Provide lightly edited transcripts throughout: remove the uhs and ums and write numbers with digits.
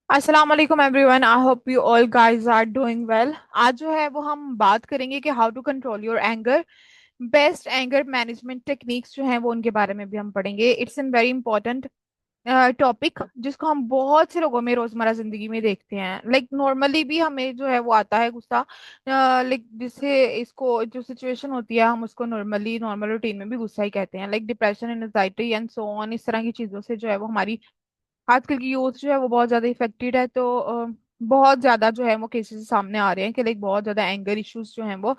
अस्सलाम वालेकुम everyone. I hope you all guys are doing well. आज जो है वो हम बात करेंगे कि how to control your anger, best anger management techniques जो हैं वो उनके बारे में भी हम पढ़ेंगे। It's an very important topic जिसको हम बहुत से लोगों में रोजमर्रा जिंदगी में देखते हैं। लाइक नॉर्मली भी हमें जो है वो आता है गुस्सा। लाइक जिसे इसको जो सिचुएशन होती है हम उसको नॉर्मली नॉर्मल रूटीन में भी गुस्सा ही कहते हैं। Like depression anxiety and so on, इस तरह की चीजों से जो है वो हमारी आजकल की यूथ जो है वो बहुत ज्यादा इफेक्टेड है। तो बहुत ज्यादा जो है वो केसेस सामने आ रहे हैं कि लाइक बहुत ज्यादा एंगर इश्यूज जो हैं वो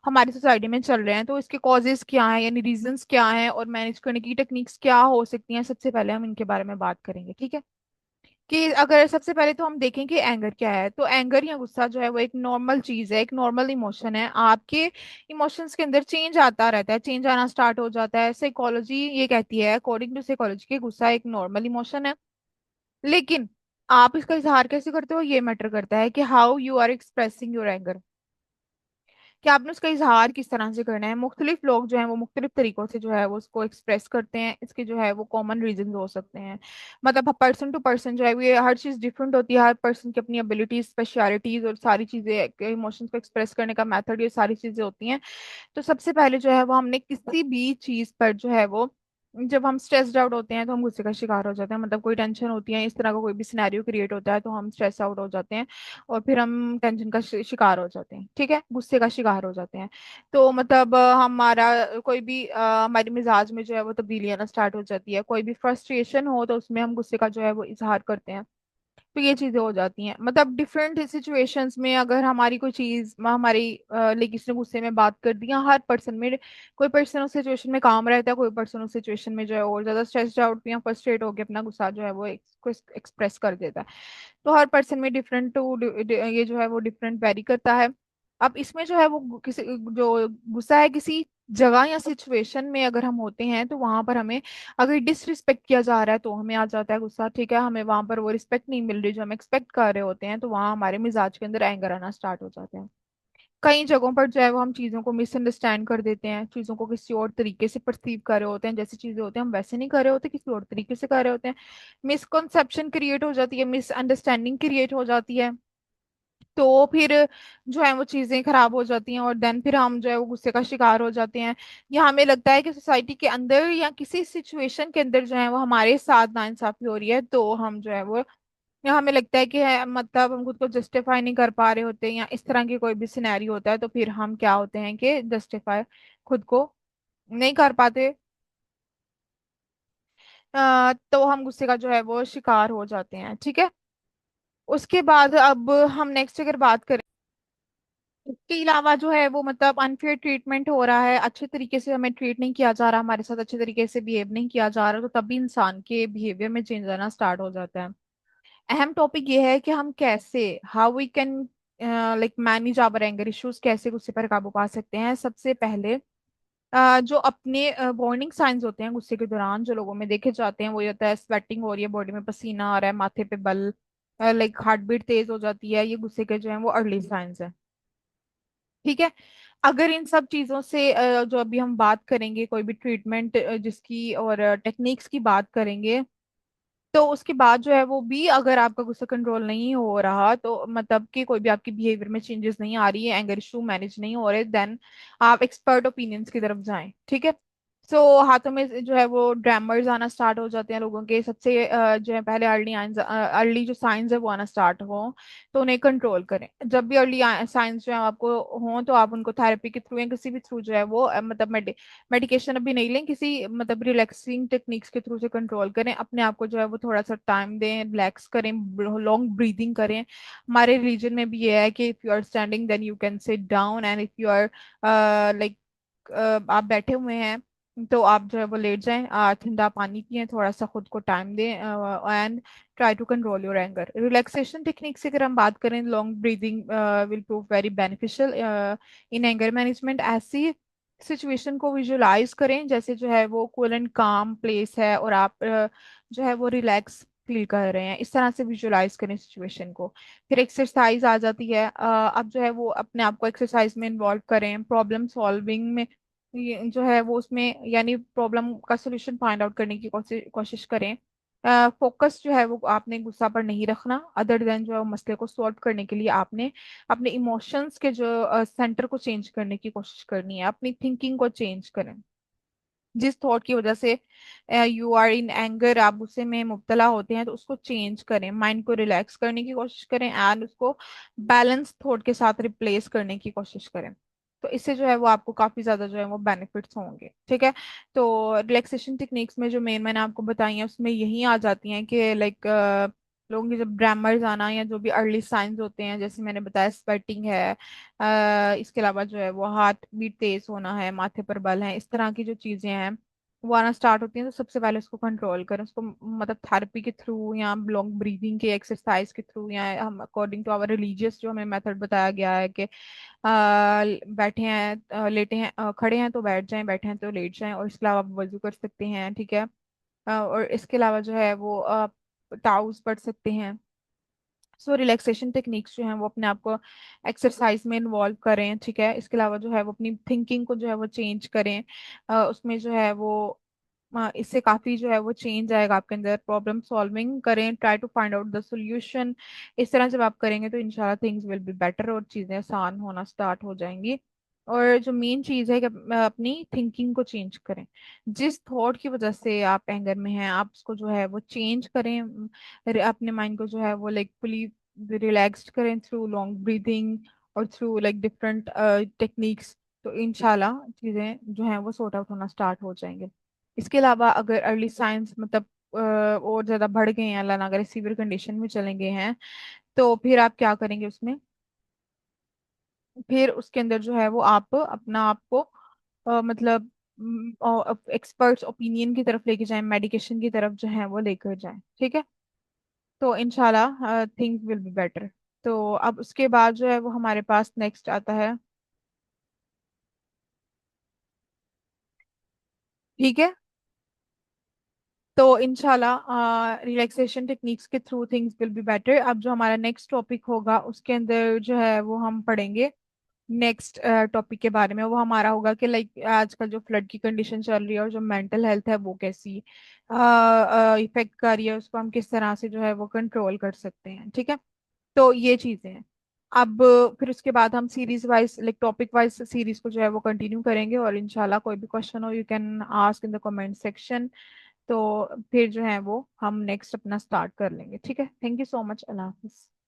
हमारी सोसाइटी में चल रहे हैं। तो इसके कॉजेस क्या हैं, यानी रीजंस क्या हैं और मैनेज करने की टेक्निक्स क्या हो सकती हैं, सबसे पहले हम इनके बारे में बात करेंगे। ठीक है, कि अगर सबसे पहले तो हम देखें कि एंगर क्या है। तो एंगर या गुस्सा जो है वो एक नॉर्मल चीज है, एक नॉर्मल इमोशन है। आपके इमोशंस के अंदर चेंज आता रहता है, चेंज आना स्टार्ट हो जाता है। साइकोलॉजी ये कहती है, अकॉर्डिंग टू साइकोलॉजी, कि गुस्सा एक नॉर्मल इमोशन है। लेकिन आप इसका इजहार कैसे करते हो ये मैटर करता है, कि how you are expressing your anger, कि आपने उसका इजहार किस तरह से करना है। मुख्तलिफ लोग जो हैं वो मुख्तलिफ तरीकों से जो है वो उसको एक्सप्रेस करते हैं। इसके जो है वो कॉमन रीजन हो सकते हैं। मतलब पर्सन टू पर्सन जो है वो ये हर चीज़ डिफरेंट होती है। हर पर्सन की अपनी एबिलिटीज, स्पेशलिटीज और सारी चीज़ें, इमोशंस को एक्सप्रेस करने का मेथड, ये सारी चीज़ें होती हैं। तो सबसे पहले जो है वो हमने किसी भी चीज पर जो है वो, जब हम स्ट्रेस्ड आउट होते हैं तो हम गुस्से का शिकार हो जाते हैं। मतलब कोई टेंशन होती है, इस तरह का कोई भी सिनेरियो क्रिएट होता है तो हम स्ट्रेस आउट हो जाते हैं और फिर हम टेंशन का शिकार हो जाते हैं। ठीक है, गुस्से का शिकार हो जाते हैं। तो मतलब हमारा कोई भी हमारे मिजाज में जो है वो तब्दीली आना स्टार्ट हो जाती है। कोई भी फ्रस्ट्रेशन हो तो उसमें हम गुस्से का जो है वो इजहार करते हैं। तो ये चीजें हो जाती हैं। मतलब डिफरेंट सिचुएशंस में अगर हमारी कोई चीज हमारी लाइक किसी ने गुस्से में बात कर दी, या हर पर्सन में, कोई पर्सन उस सिचुएशन में काम रहता है, कोई पर्सन उस सिचुएशन में जो है और ज्यादा स्ट्रेस्ड आउट या फ्रस्ट्रेट होकर अपना गुस्सा जो है वो एक्सप्रेस कर देता है। तो हर पर्सन में डिफरेंट टू ये जो है वो डिफरेंट वेरी करता है। अब इसमें जो है वो किसी जो गुस्सा है किसी जगह या सिचुएशन में अगर हम होते हैं तो वहां पर हमें अगर डिसरिस्पेक्ट किया जा रहा है तो हमें आ जाता है गुस्सा। ठीक है, हमें वहां पर वो रिस्पेक्ट नहीं मिल रही जो हम एक्सपेक्ट कर रहे होते हैं, तो वहां हमारे मिजाज के अंदर एंगर आना स्टार्ट हो जाते हैं। कई जगहों पर जो है वो हम चीजों को मिसअंडरस्टैंड कर देते हैं, चीजों को किसी और तरीके से परसीव कर रहे होते हैं। जैसी चीजें होती हैं हम वैसे नहीं कर रहे होते, किसी और तरीके से कर रहे होते हैं। मिसकॉन्सेप्शन क्रिएट हो जाती है, मिसअंडरस्टैंडिंग क्रिएट हो जाती है। तो फिर जो है वो चीजें खराब हो जाती हैं और देन फिर हम जो है वो गुस्से का शिकार हो जाते हैं। या हमें लगता है कि सोसाइटी के अंदर या किसी सिचुएशन के अंदर जो है वो हमारे साथ नाइंसाफी हो रही है, तो हम जो है वो, या हमें लगता है कि मतलब हम खुद को जस्टिफाई नहीं कर पा रहे होते, या इस तरह की कोई भी सिनेरियो होता है तो फिर हम क्या होते हैं कि जस्टिफाई खुद को नहीं कर पाते। तो हम गुस्से का जो है वो शिकार हो जाते हैं। ठीक है, उसके बाद अब हम नेक्स्ट अगर बात करें, इसके अलावा जो है वो मतलब अनफेयर ट्रीटमेंट हो रहा है, अच्छे तरीके से हमें ट्रीट नहीं किया जा रहा, हमारे साथ अच्छे तरीके से बिहेव नहीं किया जा रहा, तो तब भी इंसान के बिहेवियर में चेंज आना स्टार्ट हो जाता है। अहम टॉपिक ये है कि हम कैसे, how we can like manage our anger issues, कैसे गुस्से पर काबू पा सकते हैं। सबसे पहले जो अपने वार्निंग साइंस होते हैं गुस्से के दौरान जो लोगों में देखे जाते हैं, वो ये होता है स्वेटिंग हो रही है, बॉडी में पसीना आ रहा है, माथे पे बल, लाइक हार्ट बीट तेज हो जाती है। ये गुस्से के जो है वो अर्ली साइंस है। ठीक है, अगर इन सब चीजों से जो अभी हम बात करेंगे, कोई भी ट्रीटमेंट जिसकी और टेक्निक्स की बात करेंगे, तो उसके बाद जो है वो भी, अगर आपका गुस्सा कंट्रोल नहीं हो रहा, तो मतलब कि कोई भी आपकी बिहेवियर में चेंजेस नहीं आ रही है, एंगर इशू मैनेज नहीं हो रहे, देन आप एक्सपर्ट ओपिनियंस की तरफ जाएं। ठीक है, सो हाथों में जो है वो ड्रैमर्स आना स्टार्ट हो जाते हैं लोगों के। सबसे जो है पहले अर्ली जो साइंस है वो आना स्टार्ट हो, तो उन्हें कंट्रोल करें। जब भी अर्ली साइंस जो है आपको हो तो आप उनको थेरेपी के थ्रू या किसी भी थ्रू जो है वो मतलब मेडिकेशन अभी नहीं लें, किसी मतलब रिलैक्सिंग टेक्निक्स के थ्रू से कंट्रोल करें अपने आप को। जो है वो थोड़ा सा टाइम दें, रिलैक्स करें, लॉन्ग ब्रीदिंग करें। हमारे रिलीजन में भी ये है कि if you are standing then you can sit down, and if you are like आप बैठे हुए हैं तो आप जो है वो लेट जाएं, ठंडा पानी पिएं, थोड़ा सा खुद को टाइम दें, and try to control your anger. Relaxation technique से अगर हम बात करें, long breathing will prove very beneficial in anger management. ऐसी सिचुएशन को विजुलाइज करें जैसे जो है वो कूल एंड काम प्लेस है और आप जो है वो रिलैक्स फील कर रहे हैं, इस तरह से विजुलाइज करें सिचुएशन को। फिर एक्सरसाइज आ जाती है। आप जो है वो अपने आप को एक्सरसाइज में इन्वॉल्व करें, प्रॉब्लम सॉल्विंग में, ये जो है वो उसमें, यानी प्रॉब्लम का सोल्यूशन फाइंड आउट करने की कोशिश कोशिश करें। फोकस जो है वो आपने गुस्सा पर नहीं रखना, अदर देन जो है वो मसले को सॉल्व करने के लिए आपने अपने इमोशंस के जो सेंटर को चेंज करने की कोशिश करनी है, अपनी थिंकिंग को चेंज करें। जिस थॉट की वजह से यू आर इन एंगर, आप गुस्से में मुब्तला होते हैं, तो उसको चेंज करें, माइंड को रिलैक्स करने की कोशिश करें एंड उसको बैलेंस थॉट के साथ रिप्लेस करने की कोशिश करें। तो इससे जो है वो आपको काफी ज्यादा जो है वो बेनिफिट्स होंगे, ठीक है। तो रिलैक्सेशन टेक्निक्स में जो मेन मैंने आपको बताई है उसमें यही आ जाती हैं कि लाइक लोगों के जब ब्रैमर्स आना या जो भी अर्ली साइंस होते हैं, जैसे मैंने बताया स्वेटिंग है, इसके अलावा जो है वो हार्ट बीट तेज होना है, माथे पर बल है, इस तरह की जो चीजें हैं वो आना स्टार्ट होती हैं, तो सबसे पहले उसको कंट्रोल करें, उसको मतलब थेरेपी के थ्रू या लॉन्ग ब्रीदिंग के एक्सरसाइज के थ्रू, या हम अकॉर्डिंग टू आवर रिलीजियस जो हमें मेथड बताया गया है कि बैठे हैं, लेटे हैं, खड़े हैं तो बैठ जाएं, बैठे हैं तो लेट जाएं, और इसके अलावा आप वजू कर सकते हैं, ठीक है। और इसके अलावा जो है वो ताउज पढ़ सकते हैं। सो रिलैक्सेशन टेक्निक्स जो हैं वो अपने आप को एक्सरसाइज में इन्वॉल्व करें, ठीक है। इसके अलावा जो है वो अपनी थिंकिंग को जो है वो चेंज करें, उसमें जो है वो इससे काफी जो है वो चेंज आएगा आपके अंदर, प्रॉब्लम सॉल्विंग करें, try to find out the solution. इस तरह जब आप करेंगे तो इंशाल्लाह थिंग्स विल बी बेटर और चीजें आसान होना स्टार्ट हो जाएंगी। और जो मेन चीज है कि अपनी थिंकिंग को चेंज करें, जिस थॉट की वजह से आप एंगर में हैं आप उसको जो है वो चेंज करें, अपने माइंड को जो है वो लाइक फुली रिलैक्स्ड करें थ्रू लॉन्ग ब्रीथिंग और थ्रू लाइक डिफरेंट टेक्निक्स। तो इंशाल्लाह चीजें जो हैं वो सॉर्ट आउट होना स्टार्ट हो जाएंगे। इसके अलावा अगर अर्ली साइंस मतलब और ज्यादा बढ़ गए हैं, अल्लाह ना करे सीवियर कंडीशन में चले गए हैं, तो फिर आप क्या करेंगे उसमें, फिर उसके अंदर जो है वो आप अपना आप को मतलब एक्सपर्ट्स ओपिनियन की तरफ लेके जाएं, मेडिकेशन की तरफ जो है वो लेकर जाएं, ठीक है। तो इंशाल्लाह थिंग्स विल बी बेटर। तो अब उसके बाद जो है वो हमारे पास नेक्स्ट आता है, ठीक है। तो इंशाल्लाह रिलैक्सेशन टेक्निक्स के through things will be better. अब जो हमारा नेक्स्ट टॉपिक होगा उसके अंदर जो है वो हम पढ़ेंगे नेक्स्ट टॉपिक के बारे में, वो हमारा होगा कि लाइक आजकल जो फ्लड की कंडीशन चल रही है और जो मेंटल हेल्थ है वो कैसी इफेक्ट कर रही है, उसको हम किस तरह से जो है वो कंट्रोल कर सकते हैं, ठीक है। तो ये चीजें हैं। अब फिर उसके बाद हम series wise like topic wise series को जो है वो कंटिन्यू करेंगे, और इंशाल्लाह कोई भी क्वेश्चन हो you can ask in the comment section. तो फिर जो है वो हम नेक्स्ट अपना स्टार्ट कर लेंगे, ठीक है। Thank you so much, Allah Hafiz.